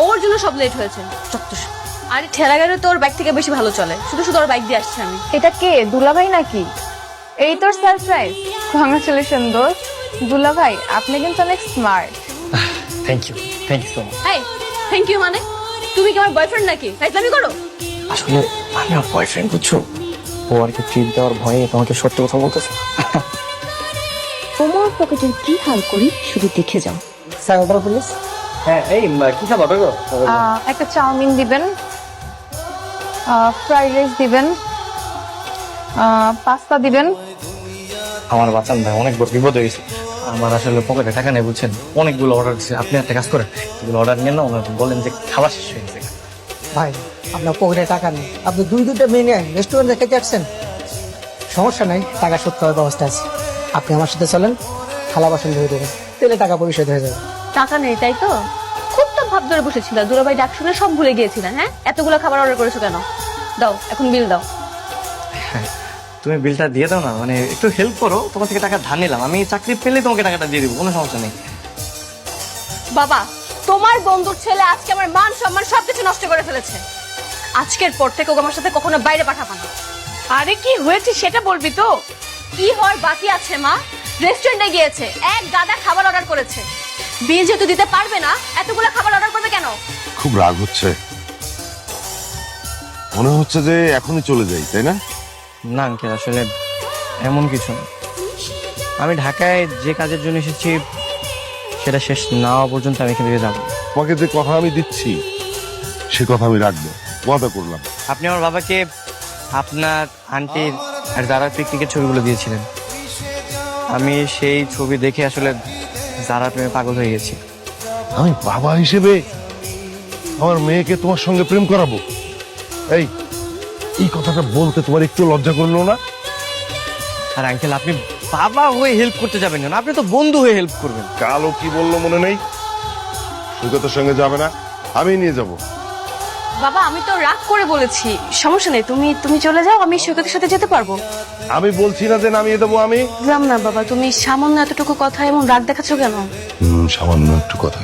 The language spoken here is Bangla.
ওর জন্য সব লেট হয়েছে। চত্বর। আরে ঠেলা গাড়ি তোর বাইক থেকে বেশি ভালো চলে, শুধু শুধু ওর বাইক দিয়ে আসছি আমি। এটা কে, দুলাভাই নাকি? এই তোর সারপ্রাইজ, কংগ্রাচুলেশন দোস্ত। দুলাভাই আপনি কিন্তু অনেক smart. Thank you so much. Hi, thank you মানে? তুমি কি আমার বয়ফ্রেন্ড নাকি? ফাইজলামি করো। আসলে আমি আমার বয়ফ্রেন্ড, বুঝছো? ও আর কি ট্রিট দেওয়ার ভয়ে তোমাকে সত্যি কথা বলতেছে। তোমার পকেটের কি হাল করি শুধু দেখে যাও। Sir order please. হ্যাঁ, এই কি খাবার গো? একটা চাউমিন দিবেন, ফ্রাইড রাইস দিবেন, পাস্তা দিবেন। আমার বাঁচান ভাই, অনেক বড় বিপদ হয়ে গেছে। আমার আসলে পকেটে টাকা নেই, বুঝছেন? অনেকগুলো অর্ডার দিচ্ছে। আপনি একটা কাজ করেন, এগুলো অর্ডার নিয়ে না, ওনার বলেন যে খাবার শেষ হয়ে গেছে। ভাই আপনার পকেটে টাকা নেই, আপনি দুইটা মেনে রেস্টুরেন্টে খেতে যাচ্ছেন। সমস্যা নাই, টাকা শোধ করার ব্যবস্থা আছে। আপনি আমার সাথে চলেন, থালা বাসন ধুয়ে দেবেন, তেলে টাকা পরিশোধ হয়ে যাবে। টাকা নেই তাই তো? খুব তো ভাব ধরে বসেছিল, দুলাভাই ডাক শুনে সব ভুলে গিয়েছিলেন। হ্যাঁ, এতগুলো খাবার অর্ডার করেছো কেন? দাও এখন বিল দাও। হ্যাঁ, তুমি বিলটা দিয়ে দাও না, মানে একটু হেল্প করো। তোমার থেকে টাকা ধার নিলাম, আমি চাকরি পেলে তোমাকে টাকাটা দিয়ে দিব, কোনো সমস্যা নেই। বাবা, তোমার বন্ধুর ছেলে আজকে আমার মান সম্মান সবকিছু নষ্ট করে ফেলেছে। আজকের পর থেকে ওকে আমার সাথে কখনো বাইরে পাঠাবো না। আরে কি হয়েছে সেটা বলবি তো? কি হওয়ার বাকি আছে মা? রেস্টুরেন্টে গিয়েছে, এক গাদা খাবার অর্ডার করেছে। বিল যেহেতু দিতে পারবে না, এতগুলো খাবার অর্ডার করবে কেন? খুব রাগ হচ্ছে, মনে হচ্ছে যে এখনই চলে যাই, তাই না? না আঙ্কেল, আসলে এমন কিছু না। আমি ঢাকায় যে কাজের জন্য এসেছি সেটা শেষ না হওয়া পর্যন্ত আমি এখান থেকে যাবো। তোমাকে যে কথা আমি দিচ্ছি সে কথা আমি রাখবো, ওয়াদা করলাম। আপনি আমার বাবাকে আপনার আন্টির আর জারার পিকনিকের ছবিগুলো দিয়েছিলেন। আমি সেই ছবি দেখে আসলে জারার প্রেমে পাগল হয়ে গেছি। আমি বাবা হিসেবে আমার মেয়েকে তোমার সঙ্গে প্রেম করাবো? এই এই কথাটা বলতে তোমার একটু লজ্জা করলো না? আর আঙ্কেল, আপনি বাবা হয়ে হেল্প করতে যাবেন না, আপনি তো বন্ধু হয়ে হেল্প করবেন। কালো কি বললো মনে নেই? সৈকতের সঙ্গে যাবে না, আমি নিয়ে যাব। বাবা, আমি তো রাগ করে বলেছি, সমস্যা নেই, তুমি তুমি চলে যাও, আমি সৈকতের সাথে যেতে পারবো। আমি বলছি না যে নামিয়ে দেবো আমি? বুঝলাম না বাবা, তুমি সামান্য এতটুকু কথা এমন রাগ দেখাচ্ছ কেন? সামান্য একটু কথা।